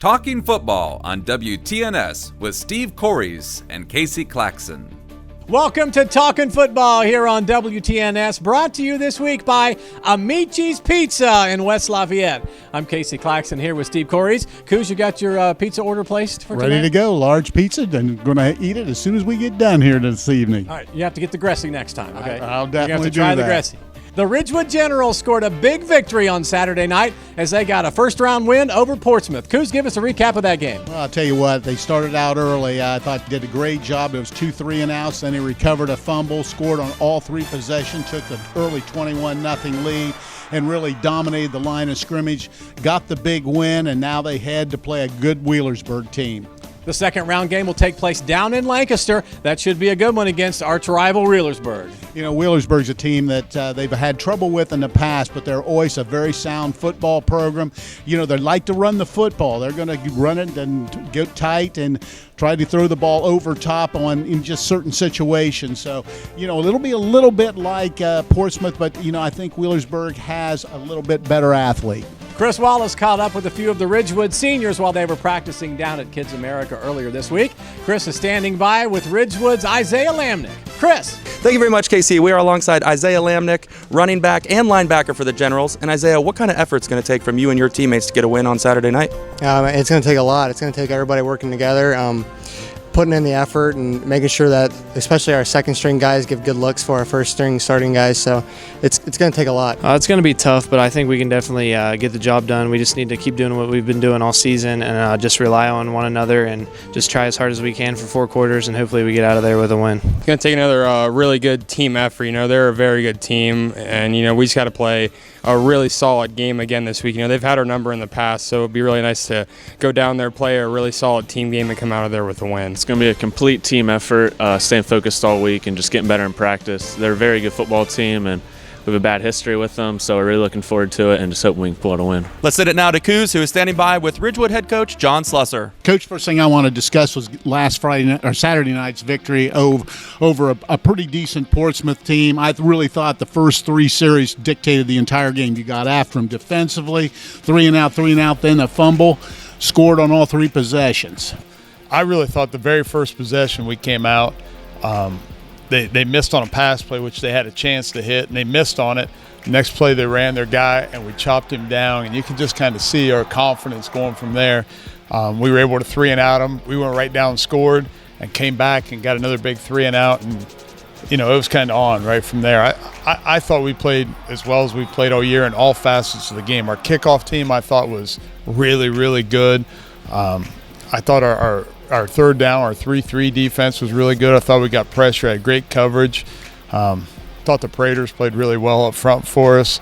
Talkin Football on WTNS with Steve Cores and Casey Claxon. Welcome to Talkin Football here on WTNS, brought to you this week by Amici's Pizza in West Lafayette. I'm Casey Claxon here with Steve Cores. Cooz, you got your pizza order placed for tonight? Ready to go. Large pizza, and going to eat it as soon as we get done here this evening. All right, you have to get the Gressie next time, okay? I'll definitely do that. You have to try do the that. Gressie. The Ridgewood Generals scored a big victory on Saturday night as they got a first-round win over Portsmouth. Cooz, give us a recap of that game. Well, I'll tell you what, they started out early. I thought they did a great job. It was 2 3-and-outs. Then they recovered a fumble, scored on all three possessions, took the early 21-0 lead, and really dominated the line of scrimmage, got the big win, and now they had to play a good Wheelersburg team. The second round game will take place down in Lancaster. That should be a good one against arch rival Wheelersburg. You know, Wheelersburg's a team that they've had trouble with in the past, but they're always a very sound football program. You know, they like to run the football. They're going to run it and get tight and try to throw the ball over top in just certain situations. So, you know, it'll be a little bit like Portsmouth, but, you know, I think Wheelersburg has a little bit better athlete. Chris Wallace caught up with a few of the Ridgewood seniors while they were practicing down at Kids America earlier this week. Chris is standing by with Ridgewood's Isaiah Lamnick. Chris. Thank you very much, Casey. We are alongside Isaiah Lamnick, running back and linebacker for the Generals. And Isaiah, what kind of effort is going to take from you and your teammates to get a win on Saturday night? It's going to take a lot. It's going to take everybody working together, putting in the effort and making sure that especially our second string guys give good looks for our first string starting guys. So it's going to take a lot. It's going to be tough, but I think we can definitely get the job done. We just need to keep doing what we've been doing all season and just rely on one another and just try as hard as we can for 4 quarters, and hopefully we get out of there with a win. It's going to take another really good team effort. You know, they're a very good team, and, you know, we just got to play a really solid game again this week. You know, they've had our number in the past, so it'd be really nice to go down there, play a really solid team game, and come out of there with a win. It's going to be a complete team effort, staying focused all week and just getting better in practice. They're a very good football team, and we have a bad history with them, so we're really looking forward to it and just hoping we can pull out a win. Let's send it now to Cooz, who is standing by with Ridgewood head coach John Slusser. Coach, first thing I want to discuss was Saturday night's victory over a pretty decent Portsmouth team. I really thought the first 3 series dictated the entire game. You got after them defensively, 3-and-out, then a fumble, scored on all 3 possessions. I really thought the very first possession we came out, they missed on a pass play, which they had a chance to hit, and they missed on it. Next play, they ran their guy, and we chopped him down, and you can just kind of see our confidence going from there. We were able to 3-and-out them. We went right down and scored and came back and got another big 3-and-out, and, you know, it was kind of on right from there. I thought we played as well as we played all year in all facets of the game. Our kickoff team, I thought, was really, really good. I thought our third down, our 3-3 defense was really good. I thought we got pressure, had great coverage. Thought the Praetors played really well up front for us.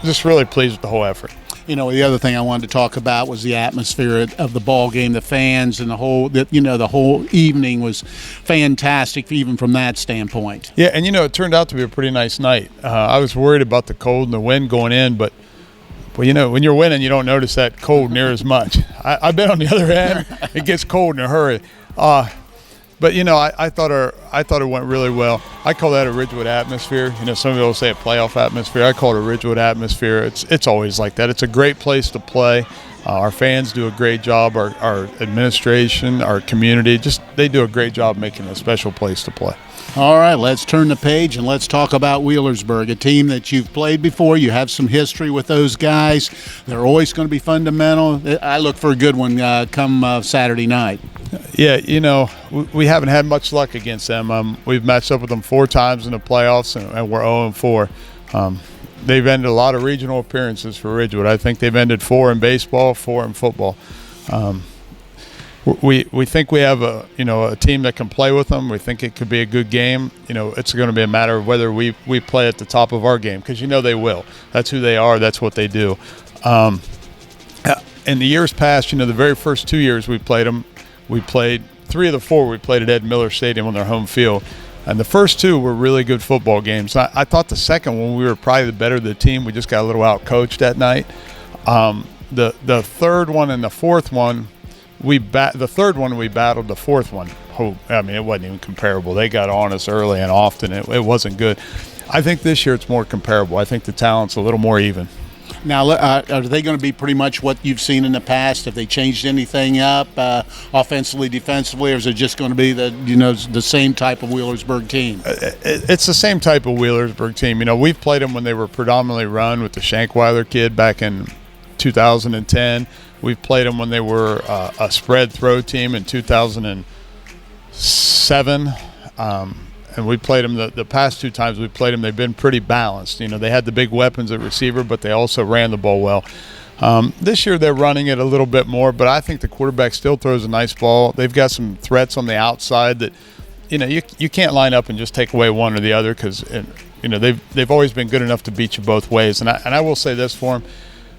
Just really pleased with the whole effort. You know, the other thing I wanted to talk about was the atmosphere of the ball game, the fans, and the whole evening was fantastic, even from that standpoint. Yeah, and, you know, it turned out to be a pretty nice night. I was worried about the cold and the wind going in, but you know, when you're winning, you don't notice that cold near as much. I bet on the other end, it gets cold in a hurry. But, you know, I thought it went really well. I call that a Ridgewood atmosphere. You know, some people say a playoff atmosphere. I call it a Ridgewood atmosphere. It's always like that. It's a great place to play. Our fans do a great job. Our administration, our community, they do a great job making it a special place to play. All right, let's turn the page and let's talk about Wheelersburg, a team that you've played before. You have some history with those guys. They're always going to be fundamental. I look for a good one come Saturday night. Yeah, you know, we haven't had much luck against them. We've matched up with them 4 times in the playoffs, and we're 0-4. They've ended a lot of regional appearances for Ridgewood. I think they've ended 4 in baseball, 4 in football. We think we have a team that can play with them. We think it could be a good game. You know, it's going to be a matter of whether we play at the top of our game, because you know they will. That's who they are. That's what they do. In the years past, you know, the very first 2 years we played them, we played 3 of the 4 we played at Ed Miller Stadium on their home field. And the first 2 were really good football games. I thought the second one we were probably the better of the team. We just got a little out-coached that night. The third one and the fourth one, the third one we battled. The fourth one, I mean, it wasn't even comparable. They got on us early and often. It wasn't good. I think this year it's more comparable. I think the talent's a little more even. Now, are they going to be pretty much what you've seen in the past? Have they changed anything up offensively, defensively, or is it just going to be the same type of Wheelersburg team? It's the same type of Wheelersburg team. We've played them when they were predominantly run with the Shankweiler kid back in 2010. We've played them when they were a spread throw team in 2007. And we played them the past 2 times we played them. They've been pretty balanced. They had the big weapons at receiver, but they also ran the ball well. This year they're running it a little bit more, but I think the quarterback still throws a nice ball. They've got some threats on the outside that, you can't line up and just take away one or the other because, they've always been good enough to beat you both ways. And I will say this for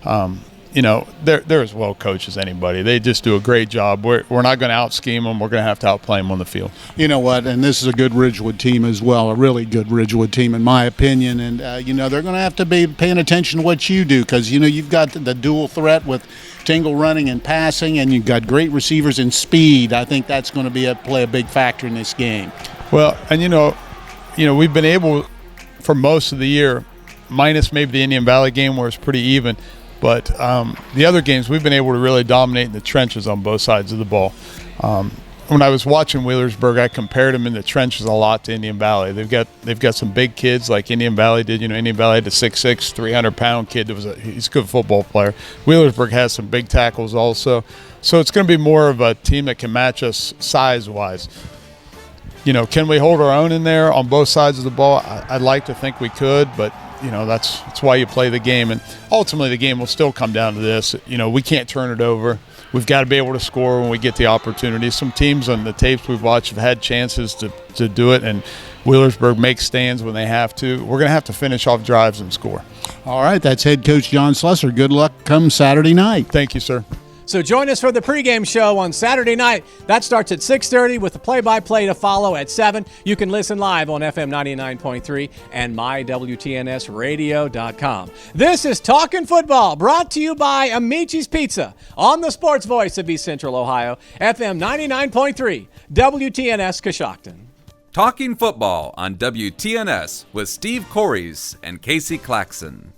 them. They're as well coached as anybody. They just do a great job. We're not going to out-scheme them. We're going to have to outplay them on the field. You know what? And this is a good Ridgewood team as well, a really good Ridgewood team in my opinion. And, they're going to have to be paying attention to what you do because, you've got the dual threat with Tingle running and passing, and you've got great receivers and speed. I think that's going to play a big factor in this game. Well, and, we've been able for most of the year, minus maybe the Indian Valley game where it's pretty even, but the other games, we've been able to really dominate in the trenches on both sides of the ball. When I was watching Wheelersburg, I compared them in the trenches a lot to Indian Valley. They've got some big kids like Indian Valley did. Indian Valley had a 6'6", 300-pound kid he's a good football player. Wheelersburg has some big tackles also. So it's going to be more of a team that can match us size-wise. Can we hold our own in there on both sides of the ball? I'd like to think we could, but that's why you play the game. And ultimately the game will still come down to this. We can't turn it over. We've got to be able to score when we get the opportunity. Some teams on the tapes we've watched have had chances to do it, and Wheelersburg makes stands when they have to. We're going to have to finish off drives and score. All right, that's head coach John Slusser. Good luck come Saturday night. Thank you, sir. So join us for the pregame show on Saturday night. That starts at 6:30 with the play-by-play to follow at 7. You can listen live on FM 99.3 and mywtnsradio.com. This is Talkin Football, brought to you by Amici's Pizza on the sports voice of East Central Ohio, FM 99.3, WTNS Coshocton. Talking Football on WTNS with Steve Cores and Casey Claxon.